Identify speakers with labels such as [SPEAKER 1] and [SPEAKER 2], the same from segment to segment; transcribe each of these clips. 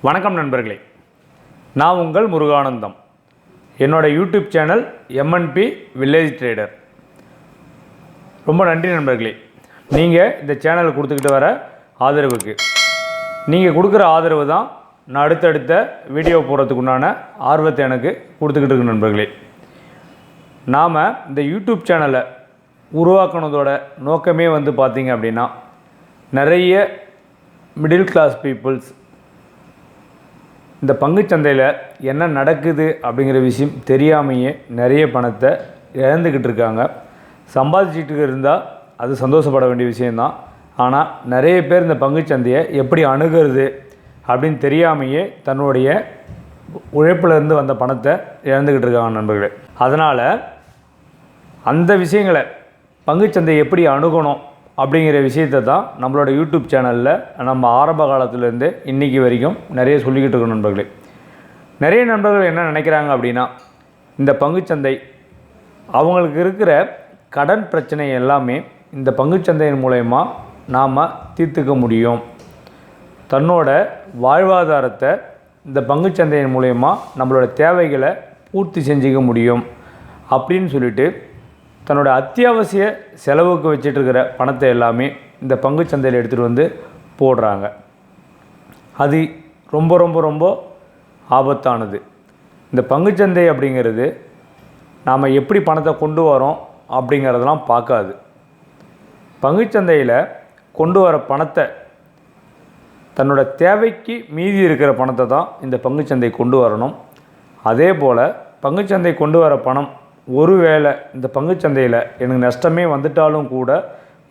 [SPEAKER 1] வணக்கம் நண்பர்களே, நான் உங்கள் முருகானந்தம். என்னோடய YouTube channel MNP village trader. ரொம்ப நன்றி நண்பர்களே, நீங்கள் இந்த சேனல் கொடுத்துக்கிட்டு வர ஆதரவுக்கு. நீங்கள் கொடுக்குற ஆதரவு தான் நான் அடுத்தடுத்த வீடியோ போடுறதுக்கு உண்டான ஆர்வத்தை எனக்கு கொடுத்துக்கிட்டு இருக்கு நண்பர்களே. நாம் இந்த யூடியூப் சேனலை உருவாக்குனதோட நோக்கமே பார்த்திங்க அப்படின்னா, நிறைய மிடில் கிளாஸ் பீப்புள்ஸ் இந்த பங்குச்சந்தையில் என்ன நடக்குது அப்படிங்கிற விஷயம் தெரியாமையே நிறைய பணத்தை இழந்துக்கிட்டு இருக்காங்க. சம்பாதிச்சிட்டு இருந்தால் அது சந்தோஷப்பட வேண்டிய விஷயந்தான். ஆனால் நிறைய பேர் இந்த பங்குச்சந்தையை எப்படி அணுகிறது அப்படின்னு தெரியாமையே தன்னுடைய உழைப்பிலேருந்து வந்த பணத்தை இழந்துக்கிட்டு இருக்காங்க நண்பர்களே. அதனால் அந்த விஷயங்களை பங்குச்சந்தை எப்படி அணுகணும் அப்படிங்கிற விஷயத்தை தான் நம்மளோட யூடியூப் சேனலில் நம்ம ஆரம்ப காலத்துலேருந்து இன்றைக்கி வரைக்கும் நிறைய சொல்லிக்கிட்டு இருக்கோம் நண்பர்களே. நிறைய நண்பர்கள் என்ன நினைக்கிறாங்க அப்படின்னா, இந்த பங்குச்சந்தை அவங்களுக்கு இருக்கிற கடன் பிரச்சனை எல்லாமே இந்த பங்குச்சந்தையின் மூலயமா நாம் தீர்த்துக்க முடியும், தன்னோட வாழ்வாதாரத்தை இந்த பங்குச்சந்தையின் மூலயமா நம்மளோட தேவைகளை பூர்த்தி செஞ்சுக்க முடியும் அப்படின்னு சொல்லிட்டு தன்னோட அத்தியாவசிய செலவுக்கு வச்சிட்ருக்கிற பணத்தை எல்லாமே இந்த பங்குச்சந்தையில் எடுத்துகிட்டு போடுறாங்க. அது ரொம்ப ரொம்ப ரொம்ப ஆபத்தானது. இந்த பங்குச்சந்தை அப்படிங்கிறது நாம் எப்படி பணத்தை கொண்டு வரோம் அப்படிங்கிறதெல்லாம் பார்க்காது. பங்குச்சந்தையில் கொண்டு வர பணத்தை, தன்னோட தேவைக்கு மீதி இருக்கிற பணத்தை தான் இந்த பங்குச்சந்தை கொண்டு வரணும். அதே போல் பங்குச்சந்தை கொண்டு வர பணம் ஒருவேளை இந்த பங்குச்சந்தையில் எனக்கு நஷ்டமே வந்துட்டாலும் கூட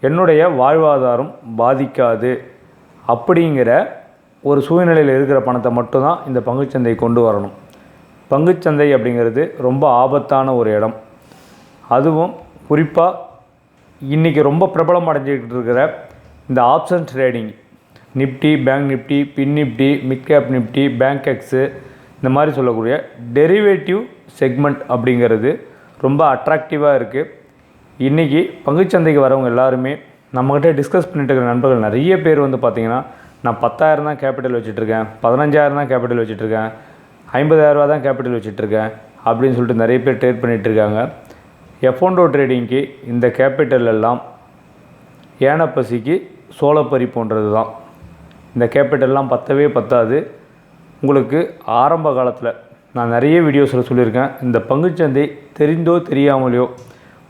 [SPEAKER 1] என்னுடைய வாழ்வாதாரம் பாதிக்காது அப்படிங்கிற ஒரு சூழ்நிலையில் இருக்கிற பணத்தை மட்டும்தான் இந்த பங்குச்சந்தை கொண்டு வரணும். பங்குச்சந்தை அப்படிங்கிறது ரொம்ப ஆபத்தான ஒரு இடம். அதுவும் குறிப்பாக இன்றைக்கி ரொம்ப பிரபலம் அடைஞ்சிக்கிட்டு இருக்கிற இந்த option trading, Nifty, bank Nifty, fin Nifty, mid cap Nifty, Bankex, இந்த மாதிரி சொல்லக்கூடிய டெரிவேட்டிவ் செக்மெண்ட் அப்படிங்கிறது ரொம்ப அட்ராக்டிவாக இருக்குது. இன்றைக்கி பங்குச்சந்தைக்கு வரவங்க எல்லாருமே நம்மக்கிட்ட டிஸ்கஸ் பண்ணிட்டு இருக்கிற நண்பர்கள் நிறைய பேர் பார்த்திங்கன்னா, நான் 10,000 தான் கேபிட்டல் வச்சுட்ருக்கேன், 15,000 தான் கேபிட்டல் வச்சுட்ருக்கேன், 50,000 தான் கேபிட்டல் வச்சுட்ருக்கேன் அப்படின்னு சொல்லிட்டு நிறைய பேர் ட்ரேட் பண்ணிகிட்ருக்காங்க. எஃப்ஒண்டோ ட்ரேடிங்க்கு இந்த கேபிட்டல் எல்லாம் ஏனப்பசிக்கு சோளப்பறி போன்றது தான். இந்த கேபிட்டல்லாம் பத்தவே பத்தாது. உங்களுக்கு ஆரம்ப காலத்தில் நான் நிறைய வீடியோஸில் சொல்லியிருக்கேன், இந்த பங்குச்சந்தை தெரிந்தோ தெரியாமலையோ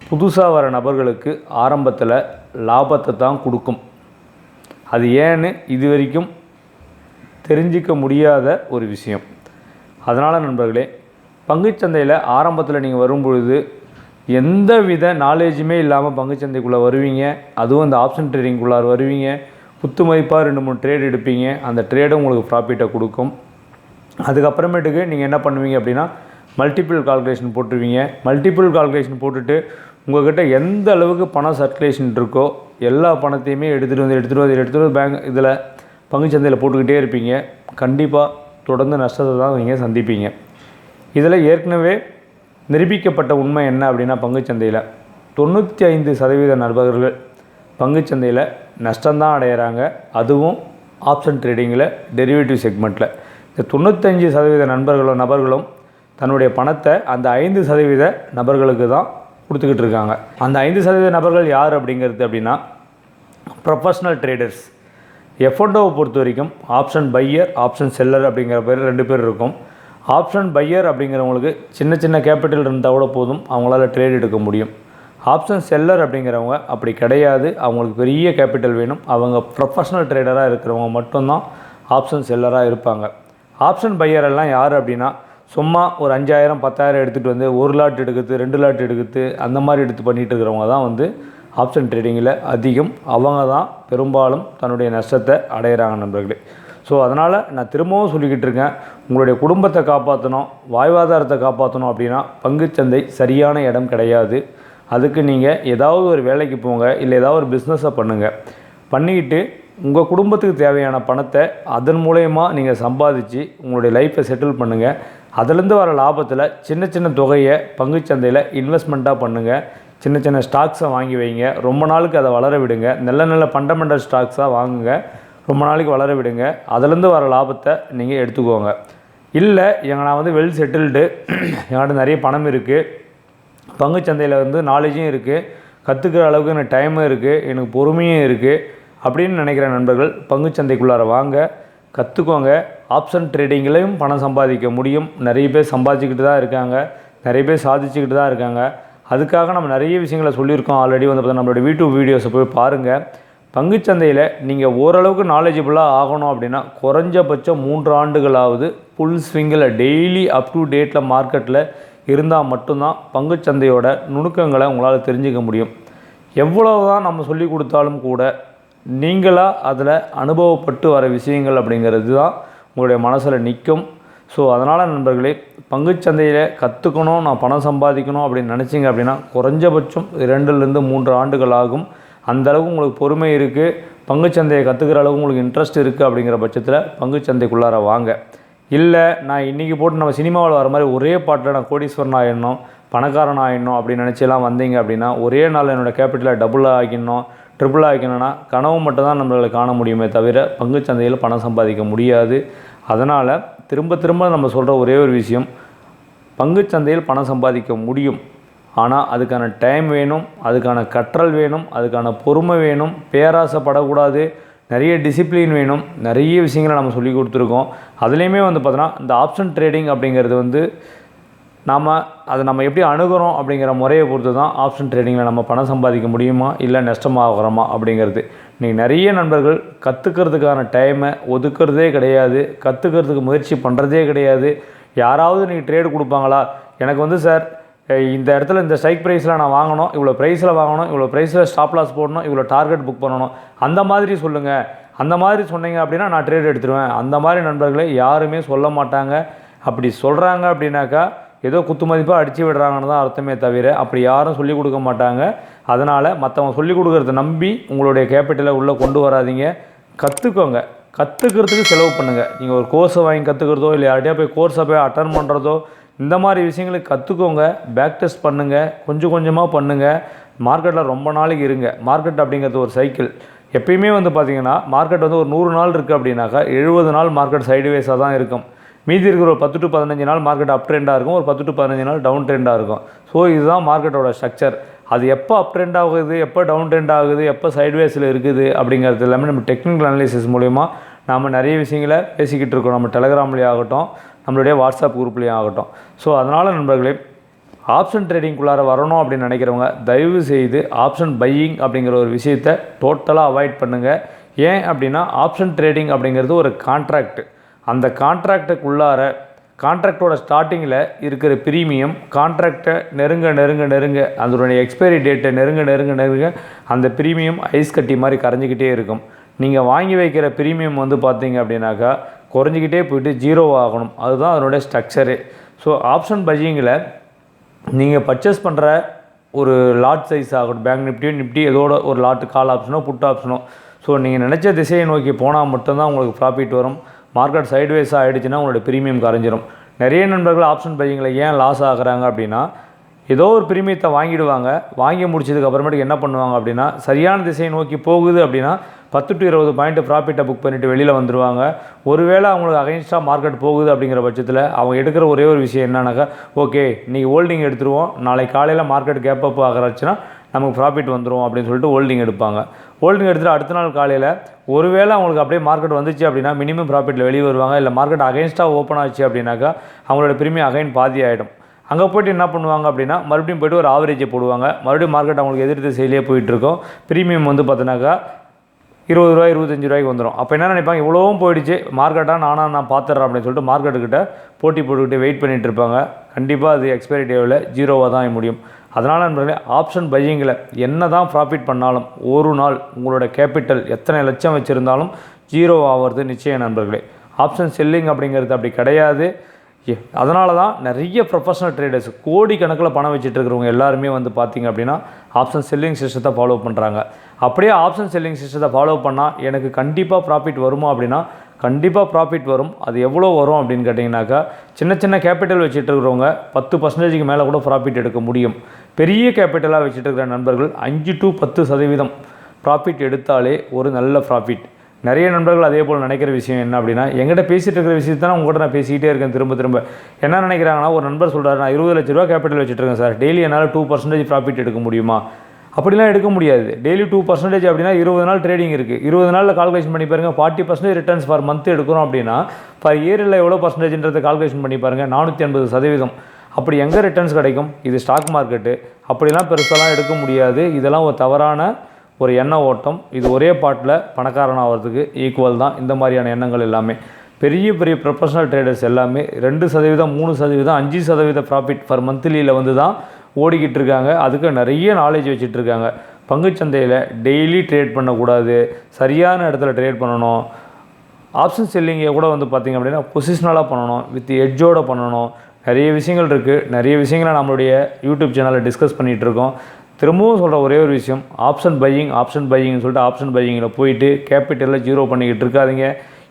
[SPEAKER 1] புதுசாக வர நபர்களுக்கு ஆரம்பத்தில் லாபத்தை தான் கொடுக்கும். அது ஏன்னு இது வரைக்கும் தெரிஞ்சிக்க முடியாத ஒரு விஷயம். அதனால் நண்பர்களே, பங்குச்சந்தையில் ஆரம்பத்தில் நீங்கள் வரும்பொழுது எந்த வித நாலேஜுமே இல்லாமல் பங்குச்சந்தைக்குள்ளே வருவீங்க. அதுவும் இந்த ஆப்ஷன் ட்ரேடிங்குள்ளார் வருவீங்க. குத்து மதிப்பாக 2-3 ட்ரேட் எடுப்பீங்க. அந்த ட்ரேடும் உங்களுக்கு ப்ராஃபிட்டை கொடுக்கும். அதுக்கப்புறமேட்டுக்கு நீங்கள் என்ன பண்ணுவீங்க அப்படின்னா, மல்டிபிள் கால்குலேஷன் போட்டுருவீங்க. மல்டிபிள் கால்குலேஷன் போட்டுட்டு உங்கள்கிட்ட எந்த அளவுக்கு பணம் சர்க்குலேஷன் இருக்கோ எல்லா பணத்தையுமே எடுத்துகிட்டு வந்து பேங்க் இதில் பங்குச்சந்தையில் போட்டுக்கிட்டே இருப்பீங்க. கண்டிப்பாக தொடர்ந்து நஷ்டத்தை தான் நீங்கள் சந்திப்பீங்க. இதில் ஏற்கனவே நிரூபிக்கப்பட்ட உண்மை என்ன அப்படின்னா, பங்குச்சந்தையில் 95% நபர்கள் பங்குச்சந்தையில் நஷ்டம்தான் அடைகிறாங்க. அதுவும் ஆப்ஷன் ட்ரேடிங்கில், டெரிவேட்டிவ் செக்மெண்ட்டில். இந்த 95% நபர்களும் தன்னுடைய பணத்தை அந்த 5% நபர்களுக்கு தான் கொடுத்துக்கிட்டு இருக்காங்க. அந்த 5% நபர்கள் யார் அப்படின்னா, ப்ரொஃபஷ்னல் ட்ரேடர்ஸ். எஃப்ஒண்டோவை பொறுத்த வரைக்கும் ஆப்ஷன் பையர், ஆப்ஷன் செல்லர் அப்படிங்கிற பேர் 2 பேர் இருக்கும். ஆப்ஷன் பையர் அப்படிங்கிறவங்களுக்கு சின்ன சின்ன கேபிட்டல் இருந்தால் கூட போதும், அவங்களால ட்ரேட் எடுக்க முடியும். ஆப்ஷன் செல்லர் அப்படிங்கிறவங்க அப்படி கிடையாது, அவங்களுக்கு பெரிய கேபிட்டல் வேணும். அவங்க ப்ரொஃபஷ்னல் ட்ரேடராக இருக்கிறவங்க மட்டும்தான் ஆப்ஷன் செல்லராக இருப்பாங்க. ஆப்ஷன் பையரெல்லாம் யார் அப்படின்னா, சும்மா ஒரு 5,000 10,000 எடுத்துகிட்டு வந்து 1 லாட் எடுக்குது, 2 லாட் எடுக்குது, அந்த மாதிரி எடுத்து பண்ணிகிட்டு இருக்கிறவங்க தான் ஆப்ஷன் ட்ரேடிங்கில் அதிகம். அவங்க தான் பெரும்பாலும் தன்னுடைய நஷ்டத்தை அடைகிறாங்க நண்பர்களே. ஸோ அதனால் நான் திரும்பவும் சொல்லிக்கிட்டு இருக்கேன், உங்களுடைய குடும்பத்தை காப்பாற்றணும், வாழ்வாதாரத்தை காப்பாற்றணும் அப்படின்னா பங்குச்சந்தை சரியான இடம் கிடையாது. அதுக்கு நீங்கள் ஏதாவது ஒரு வேலைக்கு போங்க, இல்லை ஏதாவது ஒரு பிஸ்னஸை பண்ணுங்கள். பண்ணிக்கிட்டு உங்கள் குடும்பத்துக்கு தேவையான பணத்தை அதன் மூலயமா நீங்கள் சம்பாதிச்சு உங்களுடைய லைஃப்பை செட்டில் பண்ணுங்கள். அதிலேருந்து வர லாபத்தில் சின்ன சின்ன தொகையை பங்குச்சந்தையில் இன்வெஸ்ட்மெண்ட்டாக பண்ணுங்கள். சின்ன சின்ன ஸ்டாக்ஸை வாங்கி வைங்க. ரொம்ப நாளுக்கு அதை வளர விடுங்க. நல்ல நல்ல ஃபண்டமெண்டல் ஸ்டாக்ஸாக வாங்குங்க. ரொம்ப நாளைக்கு வளர விடுங்க. அதிலேருந்து வர லாபத்தை நீங்கள் எடுத்துக்கோங்க. இல்லை நான் வந்து வெல் செட்டில்டு, என்கிட்ட நிறைய பணம் இருக்குது, பங்குச்சந்தையில் வந்து நாலேஜும் இருக்குது, கற்றுக்கிற அளவுக்கு எனக்கு டைமும் இருக்குது, எனக்கு பொறுமையும் இருக்குது அப்படின்னு நினைக்கிற நண்பர்கள் பங்குச்சந்தைக்குள்ளார வாங்க, கற்றுக்கோங்க. ஆப்ஷன் ட்ரேடிங்லேயும் பணம் சம்பாதிக்க முடியும். நிறைய பேர் சம்பாதிச்சுக்கிட்டு தான் இருக்காங்க, நிறைய பேர் சாதிச்சுக்கிட்டு தான் இருக்காங்க. அதுக்காக நம்ம நிறைய விஷயங்களை சொல்லியிருக்கோம் ஆல்ரெடி. வந்து பார்த்தா நம்மளோட யூடியூப் வீடியோஸை போய் பாருங்கள். பங்குச்சந்தையில் நீங்கள் ஓரளவுக்கு நாலேஜபிளாக ஆகணும் அப்படின்னா குறைஞ்சபட்சம் 3 ஆண்டுகளாவது ஃபுல் ஸ்விங்கில் டெய்லி அப் டு டேட்டில் மார்க்கெட்டில் இருந்தால் மட்டும்தான் பங்குச்சந்தையோட நுணுக்கங்களை உங்களால் தெரிஞ்சுக்க முடியும். எவ்வளவு தான் நம்ம சொல்லி கொடுத்தாலும் கூட நீங்களாக அதில் அனுபவப்பட்டு வர விஷயங்கள் அப்படிங்கிறது தான் உங்களுடைய மனசில் நிற்கும். ஸோ அதனால் நண்பர்களே, பங்குச்சந்தையில் கற்றுக்கணும், நான் பணம் சம்பாதிக்கணும் அப்படின்னு நினச்சிங்க அப்படின்னா குறைஞ்சபட்சம் 2லேருந்து 3 ஆண்டுகள் ஆகும். அந்தளவுக்கு உங்களுக்கு பொறுமை இருக்குது, பங்குச்சந்தையை கற்றுக்கிற அளவுக்கு உங்களுக்கு இன்ட்ரெஸ்ட் இருக்குது அப்படிங்கிற பட்சத்தில் பங்குச்சந்தைக்குள்ளார வாங்க. இல்லை நான் இன்றைக்கி போட்டு நம்ம சினிமாவில் வர மாதிரி ஒரே பாட்டில் நான் கோடீஸ்வரன் ஆகிடணும், பணக்காரன் ஆகிடணும் அப்படின்னு நினச்செல்லாம் வந்தீங்க அப்படின்னா ஒரே நாள் என்னோடய கேபிட்டலை டபுள் ஆகிடணும், ட்ரிபிள் ஆகிக்கணும்னா கனவு மட்டும் தான் நம்மளால் காண முடியுமே தவிர பங்குச்சந்தையில் பணம் சம்பாதிக்க முடியாது. அதனால் திரும்ப திரும்ப நம்ம சொல்கிற ஒரே ஒரு விஷயம், பங்குச்சந்தையில் பணம் சம்பாதிக்க முடியும். ஆனால் அதுக்கான டைம் வேணும், அதுக்கான கற்றல் வேணும், அதுக்கான பொறுமை வேணும், பேராசைப்படக்கூடாது, நிறைய டிசிப்ளின் வேணும். நிறைய விஷயங்களை நம்ம சொல்லி கொடுத்துருக்கோம். அதுலேயுமே வந்து பார்த்தோன்னா இந்த ஆப்ஷன் ட்ரேடிங் அப்படிங்கிறது வந்து அதை நம்ம எப்படி அணுகிறோம் அப்படிங்கிற முறையை பொறுத்து தான் ஆப்ஷன் ட்ரேடிங்கில் நம்ம பணம் சம்பாதிக்க முடியுமா இல்லை நஷ்டமாகிறோமா அப்படிங்கிறது. நீங்கள் நிறைய நண்பர்கள் கற்றுக்கிறதுக்கான டைமை ஒதுக்கிறதே கிடையாது, கற்றுக்கிறதுக்கு முயற்சி பண்ணுறதே கிடையாது. யாராவது நீங்கள் ட்ரேடு கொடுப்பாங்களா, எனக்கு வந்து சார் இந்த இடத்துல இந்த ஸ்ட்ரைக் ப்ரைஸில் நான் வாங்கணும், இவ்வளோ ப்ரைஸில் வாங்கணும், இவ்வளோ ப்ரைஸில் ஸ்டாப் லாஸ் போடணும், இவ்வளோ டார்கெட் புக் பண்ணணும், அந்த மாதிரி சொல்லுங்கள், அந்த மாதிரி சொன்னீங்க அப்படின்னா நான் ட்ரேட் எடுத்துருவேன். அந்த மாதிரி நண்பர்களே யாருமே சொல்ல மாட்டாங்க. அப்படி சொல்கிறாங்க அப்படின்னாக்கா ஏதோ குத்து மதிப்பாக அடித்து விடுறாங்கன்னு தான் அர்த்தமே தவிர அப்படி யாரும் சொல்லிக் கொடுக்க மாட்டாங்க. அதனால் மற்றவங்க சொல்லிக் கொடுக்குறத நம்பி உங்களுடைய கேபிட்டலை உள்ளே கொண்டு வராதிங்க. கற்றுக்கோங்க, கற்றுக்கிறதுக்கு செலவு பண்ணுங்கள். நீங்கள் ஒரு கோர்ஸை வாங்கி கற்றுக்கிறதோ இல்லை யார்கிட்டயா போய் கோர்ஸை போய் அட்டன் பண்ணுறதோ இந்த மாதிரி விஷயங்களுக்கு கற்றுக்கோங்க. பேக் டெஸ்ட் பண்ணுங்கள், கொஞ்சம் கொஞ்சமாக பண்ணுங்கள். மார்க்கெட்டில் ரொம்ப நாளைக்கு இருங்க. மார்க்கெட் அப்படிங்கிறது ஒரு சைக்கிள். எப்பயுமே வந்து பார்த்திங்கன்னா மார்க்கெட் வந்து ஒரு 100 நாள் இருக்குது அப்படின்னாக்கா 70 நாள் மார்க்கெட் சைடுவேஸாக தான் இருக்கும். மீதி இருக்கிற ஒரு 10 to 15 நாள் மார்க்கெட் அப் ட்ரெண்டாக இருக்கும், ஒரு 10 to 15 நாள் டவுன் ட்ரெண்டாக இருக்கும். ஸோ இதுதான் மார்க்கெட்டோட ஸ்ட்ரக்சர். அது எப்போ அப் ட்ரெண்ட் ஆகுது, எப்போ டவுன் ட்ரெண்ட் ஆகுது, எப்போ சைட்வேஸில் இருக்குது அப்படிங்கிறது எல்லாமே நம்ம டெக்னிக்கல் அனாலிசிஸ் மூலிமா நாம் நிறைய விஷயங்களை பேசிக்கிட்டு இருக்கோம். நம்ம டெலகிராம்லேயே ஆகட்டும், நம்மளுடைய வாட்ஸ்அப் குரூப்லேயும் ஆகட்டும். ஸோ அதனால் நண்பர்களே, ஆப்ஷன் ட்ரேடிங்குள்ளார வரணும் அப்படின்னு நினைக்கிறவங்க தயவு செய்து ஆப்ஷன் பையிங் அப்படிங்கிற ஒரு விஷயத்தை டோட்டலாக அவாய்ட் பண்ணுங்கள். ஏன் அப்படின்னா ஆப்ஷன் ட்ரேடிங் அப்படிங்கிறது ஒரு கான்ட்ராக்ட். அந்த கான்ட்ராக்டுக்குள்ளார கான்ட்ராக்டோட ஸ்டார்டிங்கில் இருக்கிற ப்ரீமியம் கான்ட்ராக்டை நெருங்க அதனுடைய எக்ஸ்பைரி டேட்டை நெருங்க அந்த ப்ரீமியம் ஐஸ் கட்டி மாதிரி கரைஞ்சிக்கிட்டே இருக்கும். நீங்கள் வாங்கி வைக்கிற ப்ரீமியம் வந்து பார்த்தீங்க அப்படின்னாக்கா குறைஞ்சிக்கிட்டே போயிட்டு 0 ஆகணும். அதுதான் அதனுடைய ஸ்ட்ரக்சரு. ஸோ ஆப்ஷன் பையிங்கில் நீங்கள் பர்ச்சேஸ் பண்ணுற ஒரு லாட் சைஸ் ஆகட்டும், பேங்க் நிஃப்டி ஏதோட ஒரு லாட்டு கால் ஆப்ஷனோ புட் ஆப்ஷனோ, ஸோ நீங்கள் நினச்ச திசையை நோக்கி போனால் மட்டும்தான் உங்களுக்கு ப்ராஃபிட் வரும். மார்க்கெட் சைட்வேஸாக ஆகிடுச்சுன்னா உங்களோட ப்ரீமியம் கரைஞ்சிரும். நிறைய நண்பர்கள் ஆப்ஷன் பையிங்கில் ஏன் லாஸ் ஆகுறாங்க அப்படின்னா ஏதோ ஒரு ப்ரீமியத்தை வாங்கிடுவாங்க, வாங்கி முடிச்சதுக்கு அப்புறமேட்டுக்கு என்ன பண்ணுவாங்க அப்படின்னா சரியான திசையை நோக்கி போகுது அப்படின்னா 10 to 20 பாயிண்ட் ப்ராஃபிட்டை புக் பண்ணிவிட்டு வெளியில் வந்துடுவாங்க. ஒருவேளை அவங்களுக்கு அகைன்ஸ்டாக மார்க்கெட் போகுது அப்படிங்கிற பட்சத்தில் அவங்க எடுக்கிற ஒரே ஒரு விஷயம் என்னன்னாக்கா, ஓகே இன்றைக்கி ஹோல்டிங் எடுத்துருவோம், நாளைக்கு காலையில் மார்க்கெட் கேப் அப் ஆகிறாச்சுன்னா நமக்கு ப்ராஃபிட் வந்துடும் அப்படின்னு சொல்லிட்டு ஹோல்டிங் எடுப்பாங்க. ஹோல்டிங் எடுத்துகிட்டு அடுத்த நாள் காலையில் ஒருவேளை அவங்களுக்கு அப்படியே மார்க்கெட் வந்துச்சு அப்படின்னா மினிமம் ப்ராஃபிட்டில் வெளியே வருவாங்க. இல்லை மார்க்கெட் அகைன்ஸ்டாக ஓப்பன் ஆச்சு அப்படின்னாக்கா அவங்களோட ப்ரீமியம் அகைன் பாதி ஆகிடும். அங்கே போய்ட்டு என்ன பண்ணுவாங்க அப்படின்னா மறுபடியும் போய்ட்டு ஒரு ஆவரேஜை போடுவாங்க. மறுபடியும் மார்க்கெட் அவங்களுக்கு எதிர் திசையிலே போயிட்டுருக்கோம். ப்ரீமியம் வந்து பார்த்தினாக்கா 20 ரூபாய் 25 ரூபாய்க்கு வந்துடும். அப்போ என்ன நினைப்பாங்க, இவ்வளோவும் போயிடுச்சு மார்க்கெட்டாக நான் பார்த்துட்றேன் அப்படின்னு சொல்லிட்டு மார்க்கெட்டுக்கிட்ட போட்டி போட்டுக்கிட்டு வெயிட் பண்ணிகிட்டு இருப்பாங்க. கண்டிப்பாக அது எக்ஸ்பைரி டேவில் 0வாக தான் முடியும். அதனால் நண்பர்களே, ஆப்ஷன் பையிங்கில் என்ன தான் ப்ராஃபிட் பண்ணாலும் ஒரு நாள் உங்களோட கேபிட்டல் எத்தனை லட்சம் வச்சுருந்தாலும் 0 ஆகிறது நிச்சயம் நண்பர்களே. ஆப்ஷன் செல்லிங் அப்படிங்கிறது அப்படி கிடையாது. அதனால தான் நிறைய ப்ரொஃபஷனல் ட்ரேடர்ஸ் கோடிக்கணக்கில் பணம் வச்சுட்டு இருக்கிறவங்க எல்லாருமே வந்து பார்த்திங்க அப்படின்னா ஆப்ஷன் செல்லிங் சிஸ்டத்தை ஃபாலோ பண்ணுறாங்க. அப்படியே ஆப்ஷன் செல்லிங் சிஸ்டத்தை ஃபாலோ பண்ணால் எனக்கு கண்டிப்பாக ப்ராஃபிட் வருமா அப்படின்னா கண்டிப்பாக ப்ராஃபிட் வரும். அது எவ்வளோ வரும் அப்படின்னு கேட்டிங்கனாக்கா, சின்ன கேபிட்டல் வச்சுட்டு இருக்கிறவங்க 10% மேலே கூட ப்ராஃபிட் எடுக்க முடியும். பெரிய கேபிட்டலாக வச்சுட்டு இருக்கிற நண்பர்கள் 5 to 10% ப்ராஃபிட் எடுத்தாலே ஒரு நல்ல ப்ராஃபிட். நிறைய நண்பர்கள் அதே போல் நினைக்கிற விஷயம் என்ன அப்படின்னா, என்கிட்ட பேசிகிட்டு இருக்கிற விஷயத்தை தான் உங்கள்கிட்ட நான் பேசிக்கிட்டே இருக்கேன் திரும்ப. என்ன நினைக்கிறாங்கன்னா, ஒரு நண்பர் சொல்கிறார், நான் 20 லட்ச ரூபா கேபிட்டல் வச்சுட்ருக்கேன் சார், டெய்லி என்னால் 2% ப்ராஃபிட் எடுக்க முடியுமா? அப்படிலாம் எடுக்க முடியாது. டெய்லி 2% அப்படின்னா 20 நாள் ட்ரேடிங் இருக்குது. 20 நாளில் கால்குலேஷன் பண்ணி பாருங்கள். 40% ரிட்டர்ன்ஸ் ஃபார் மந்த் எடுக்கிறோம் அப்படின்னா ஃபார் இயரில் எவ்வளோ பர்சன்டேஜ்ன்றதை கால்குலேஷன் பண்ணி பாருங்கள். 480%. அப்படி எங்கே ரிட்டர்ன்ஸ் கிடைக்கும்? இது ஸ்டாக் மார்க்கெட்டு. அப்படிலாம் பெருசாலாம் எடுக்க முடியாது. இதெல்லாம் ஒரு தவறான ஒரு எண்ண ஓட்டம். இது ஒரே பாட்டில் பணக்காரன் ஆகிறதுக்கு ஈக்குவல் தான் இந்த மாதிரியான எண்ணங்கள் எல்லாமே. பெரிய ப்ரொஃபஷனல் ட்ரேடர்ஸ் எல்லாமே 2%, 3%, 5% ப்ராஃபிட் ஃபார் மந்த்லியில் வந்து தான் ஓடிக்கிட்டு இருக்காங்க. அதுக்கு நிறைய நாலேஜ் வச்சுட்டு இருக்காங்க. பங்குச்சந்தையில் டெய்லி ட்ரேட் பண்ணக்கூடாது, சரியான இடத்துல ட்ரேட் பண்ணணும். ஆப்ஷன் செல்லிங்கை கூட வந்து பார்த்திங்க அப்படின்னா பொசிஷனலாக பண்ணணும், வித் எட்ஜோடு பண்ணணும். நிறைய விஷயங்கள் இருக்குது. நிறைய விஷயங்களை நம்மளுடைய யூடியூப் சேனலில் டிஸ்கஸ் பண்ணிகிட்ருக்கோம். திரும்பவும் சொல்கிற ஒரே ஒரு விஷயம், ஆப்ஷன் பையிங்னு சொல்லிட்டு ஆப்ஷன் பையிங்கில் போயிட்டு கேபிட்டலில் ஜீரோ பண்ணிக்கிட்டு இருக்காதிங்க.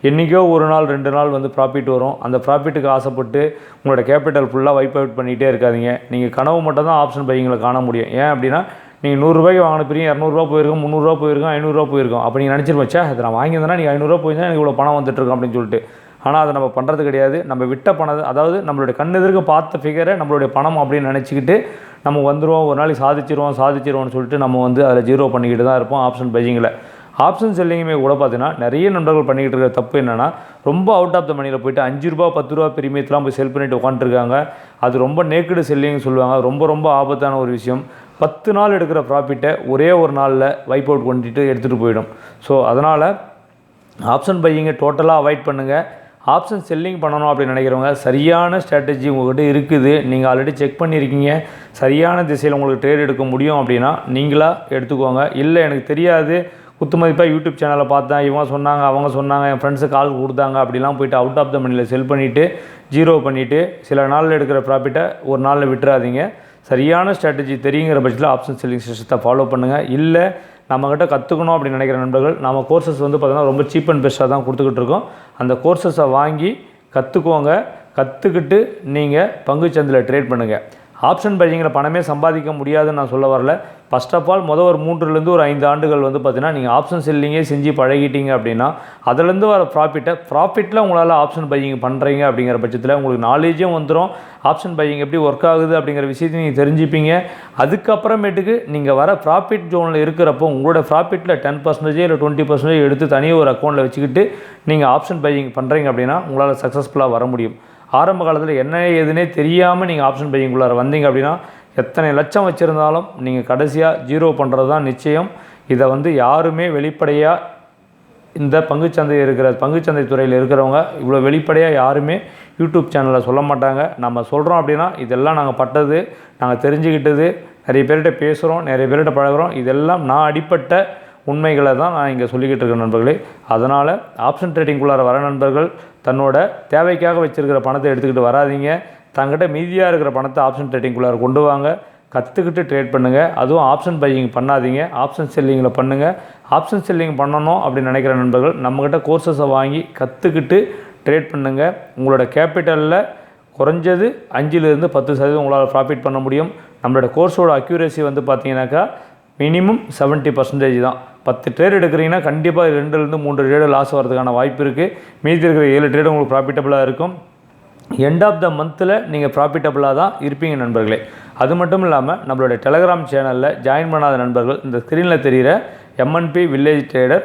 [SPEAKER 1] என்றைக்கோ ஒரு நாள் 2 நாள் வந்து ப்ராஃபிட் வரும். அந்த ப்ராஃபிட்டுக்கு ஆசைப்பட்டு உங்களோட கேபிட்டல் ஃபுல்லாக வைப் அவுட் பண்ணிகிட்டே இருக்காதிங்க. நீங்கள் கனவு மட்டும் தான் ஆப்ஷன் பையிங்கில் காண முடியும். ஏன் அப்படின்னா, நீங்கள் 100 ரூபாய்க்கு வாங்கின பிரியும் 200 போயிருக்கும், 300 போயிருக்கும், 500 போயிருக்கும். அப்போ நீங்கள் நினச்சிருப்பச்சா, அதை நான் வாங்கியிருந்தேன்னா நீங்கள் 500 போயிருந்தா எனக்கு இவ்வளோ பணம் வந்துட்டுருக்கும் அப்படின்னு சொல்லிட்டு. ஆனால் அதை நம்ம பண்ணுறது கிடையாது. நம்ம விட்ட பணம், அதாவது நம்மளுடைய கண் எதிர்க்க பார்த்த ஃபிகரை நம்மளுடைய பணம் அப்படின்னு நினச்சிக்கிட்டு நம்ம வந்துடுவோம், ஒரு நாளைக்கு சாதிச்சிருவோம்னு சொல்லிட்டு நம்ம வந்து அதில் ஜீரோ பண்ணிக்கிட்டு தான் இருப்போம் ஆப்ஷன் பையிங்கில். ஆப்ஷன் செல்லிங்குமே கூட பார்த்தீங்கன்னா நிறைய நண்பர்கள் பண்ணிக்கிட்டு இருக்கிற தப்பு என்னென்னா, ரொம்ப அவுட் ஆஃப் த மணியில் போய்ட்டு 5 ரூபா 10 ரூபா பிரீமியத்தெலாம் போய் செல் பண்ணிட்டு உட்காந்துருக்காங்க. அது ரொம்ப நேக்கடு செல்லிங்னு சொல்லுவாங்க. ரொம்ப ஆபத்தான ஒரு விஷயம். 10 நாள் எடுக்கிற ப்ராஃபிட்டை ஒரே ஒரு நாளில் வைப் அவுட் பண்ணிட்டு எடுத்துகிட்டு போயிடும். ஸோ அதனால் ஆப்ஷன் பையிங்கை டோட்டலாக அவாய்ட் பண்ணுங்கள். ஆப்ஷன் செல்லிங் பண்ணணும் அப்படின்னு நினைக்கிறவங்க, சரியான ஸ்ட்ராட்டஜி உங்கள்கிட்ட இருக்குது, நீங்கள் ஆல்ரெடி செக் பண்ணியிருக்கீங்க, சரியான திசையில் உங்களுக்கு ட்ரேட் எடுக்க முடியும் அப்படின்னா நீங்களாக எடுத்துக்கோங்க. இல்லை எனக்கு தெரியாது, குத்துமதிப்பாக யூடியூப் சேனலில் பார்த்தேன், இவங்க சொன்னாங்க, அவங்க சொன்னாங்க, என் ஃப்ரெண்ட்ஸு கால் கொடுத்தாங்க அப்படிலாம் போய்ட்டு அவுட் ஆஃப் த மணியில் செல் பண்ணிவிட்டு ஜீரோ பண்ணிவிட்டு சில நாளில் எடுக்கிற ப்ராஃபிட்டை ஒரு நாளில் விட்டுறாதீங்க. சரியான ஸ்ட்ராட்டஜி தெரியுங்கிற பட்சத்தில் ஆப்ஷன் செல்லிங் சிஸ்டத்தை ஃபாலோ பண்ணுங்கள். இல்லை நம்மக்கிட்ட கற்றுக்கணும் அப்படின்னு நினைக்கிற நண்பர்கள், நம்ம கோர்சஸ் வந்து பார்த்திங்கன்னா ரொம்ப சீப் அண்ட் பெஸ்ட்டாக தான் கொடுத்துக்கிட்டு இருக்கோம். அந்த கோர்சஸை வாங்கி கற்றுக்கோங்க. கற்றுக்கிட்டு நீங்கள் பங்குச்சந்தையில் ட்ரேட் பண்ணுங்கள். ஆப்ஷன் பையிங்கில் பணமே சம்பாதிக்க முடியாதுன்னு நான் சொல்ல வரல. ஃபஸ்ட் ஆஃப் ஆல் ஒரு 3லேருந்து ஒரு 5 ஆண்டுகள் வந்து பார்த்திங்கன்னா நீங்கள் ஆப்ஷன் செல்லிங்கே செஞ்சு பழகிட்டீங்க அப்படின்னா அதிலேருந்து வர ப்ராஃபிட்டில் உங்களால் ஆப்ஷன் பையிங் பண்ணுறீங்க அப்படிங்கிற பட்சத்தில் உங்களுக்கு நாலேஜும் வந்துடும். ஆப்ஷன் பையிங் எப்படி ஒர்க் ஆகுது அப்படிங்கிற விஷயத்தையும் நீங்கள் தெரிஞ்சுப்பீங்க. அதுக்கப்புறமேட்டுக்கு நீங்கள் வர ப்ராஃபிட் ஜோனில் இருக்கிறப்போ உங்களோட ப்ராஃபிட்டில் 10% இல்லை 20% எடுத்து தனியாக ஒரு அக்கௌண்ட்டில் வச்சுக்கிட்டு நீங்கள் ஆப்ஷன் பையிங் பண்ணுறீங்க அப்படின்னா உங்களால் சக்ஸஸ்ஃபுல்லாக வர முடியும். ஆரம்ப காலத்தில் என்ன ஏதுனே தெரியாமல் நீங்கள் ஆப்ஷன் பையிங்குள்ளார வந்தீங்க அப்படின்னா எத்தனை லட்சம் வச்சுருந்தாலும் நீங்கள் கடைசியாக ஜீரோ பண்ணுறது தான் நிச்சயம். இதை வந்து யாருமே வெளிப்படையாக இந்த பங்குச்சந்தை துறையில் இருக்கிறவங்க இவ்வளோ வெளிப்படையாக யாருமே யூடியூப் சேனலில் சொல்ல மாட்டாங்க. நம்ம சொல்கிறோம் அப்படின்னா இதெல்லாம் நாங்கள் பட்டது, நாங்கள் தெரிஞ்சுக்கிட்டது, நிறைய பேர்கிட்ட பேசுகிறோம், நிறைய பேர்கிட்ட பழகிறோம். இதெல்லாம் நான் அடிப்பட்ட உண்மைகளை தான் நான் இங்கே சொல்லிக்கிட்டு இருக்கேன் நண்பர்களே. அதனால் ஆப்ஷன் ட்ரேடிங்குள்ளார வர நண்பர்கள் தன்னோட தேவைக்காக வச்சுருக்கிற பணத்தை எடுத்துக்கிட்டு வராதிங்க. தங்கிட்ட மீதியாக இருக்கிற பணத்தை ஆப்ஷன் ட்ரேடிங்குள்ளார கொண்டு வாங்க. கற்றுக்கிட்டு ட்ரேட் பண்ணுங்கள். அதுவும் ஆப்ஷன் பையிங் பண்ணாதீங்க, ஆப்ஷன் செல்லிங்கில் பண்ணுங்கள். ஆப்ஷன் செல்லிங் பண்ணணும் அப்படின்னு நினைக்கிற நண்பர்கள் நம்மக்கிட்ட கோர்சஸை வாங்கி கற்றுக்கிட்டு ட்ரேட் பண்ணுங்கள். உங்களோட கேபிட்டலில் குறைஞ்சது 5லேருந்து 10% உங்களால் ப்ராஃபிட் பண்ண முடியும். நம்மளோட கோர்ஸோட அக்யூரேசி வந்து பார்த்தீங்கன்னாக்கா மினிமம் 70% தான். 10 ட்ரேட் எடுக்கிறீங்கன்னா கண்டிப்பாக 2லேருந்து 3 ட்ரேடு லாஸ் வரதுக்கான வாய்ப்பு இருக்குது. மீதி இருக்கிற 7 ட்ரேடு உங்களுக்கு ப்ராஃபிட்டபுளாக இருக்கும். எண்ட் ஆஃப் த மந்தில் நீங்கள் ப்ராஃபிட்டபுளாக தான் இருப்பீங்க நண்பர்களே. அது மட்டும் இல்லாமல் நம்மளுடைய டெலகிராம் சேனலில் ஜாயின் பண்ணாத நண்பர்கள் இந்த ஸ்க்ரீனில் தெரிகிற MNP வில்லேஜ் ட்ரேடர்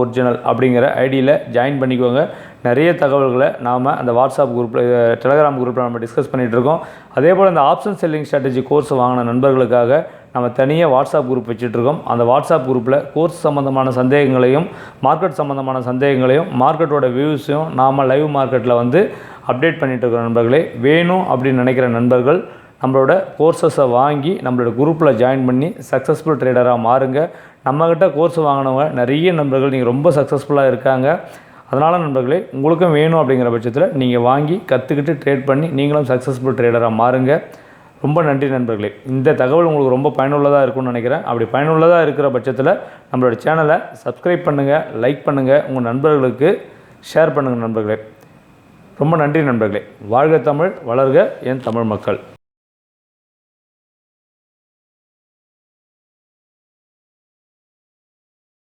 [SPEAKER 1] _ஒரிஜினல் அப்படிங்கிற ஐடியில் ஜாயின் பண்ணிக்கோங்க. நிறைய தகவல்களை நாம் அந்த வாட்ஸ்அப் குரூப்பில் டெலகிராம் குரூப்பில் நம்ம டிஸ்கஸ் பண்ணிகிட்ருக்கோம். அதே போல் இந்த ஆப்ஷன் செல்லிங் ஸ்ட்ராட்டஜி கோர்ஸ் வாங்கின நண்பர்களுக்காக நம்ம தனியாக வாட்ஸ்அப் குரூப் வச்சுட்ருக்கோம். அந்த வாட்ஸ்அப் குரூப்பில் கோர்ஸ் சம்மந்தமான சந்தேகங்களையும் மார்க்கெட் சம்மந்தமான சந்தேகங்களையும் மார்க்கெட்டோட வியூஸையும் நாம் லைவ் மார்க்கெட்டில் வந்து அப்டேட் பண்ணிகிட்ருக்கோம் நண்பர்களே. வேணும் அப்படின்னு நினைக்கிற நண்பர்கள் நம்மளோட கோர்சஸை வாங்கி நம்மளோட குரூப்பில் ஜாயின் பண்ணி சக்ஸஸ்ஃபுல் ட்ரேடராக மாறுங்க. நம்மக்கிட்ட கோர்ஸ் வாங்கினவங்க நிறைய நண்பர்கள் நீங்கள் ரொம்ப சக்ஸஸ்ஃபுல்லாக இருக்காங்க. அதனால் நண்பர்களே உங்களுக்கும் வேணும் அப்படிங்கிற பட்சத்தில் நீங்கள் வாங்கி கற்றுக்கிட்டு ட்ரேட் பண்ணி நீங்களும் சக்ஸஸ்ஃபுல் ட்ரேடராக மாறுங்க. ரொம்ப நன்றி நண்பர்களே. இந்த தகவல் உங்களுக்கு ரொம்ப பயனுள்ளதாக இருக்கும்னு நினைக்கிறேன். அப்படி பயனுள்ளதாக இருக்கிற பட்சத்தில் நம்மளோட சேனலை சப்ஸ்கிரைப் பண்ணுங்கள், லைக் பண்ணுங்கள், உங்கள் நண்பர்களுக்கு ஷேர் பண்ணுங்கள் நண்பர்களே. ரொம்ப நன்றி நண்பர்களே. வாழ்க தமிழ், வளர்க என் தமிழ் மக்கள்.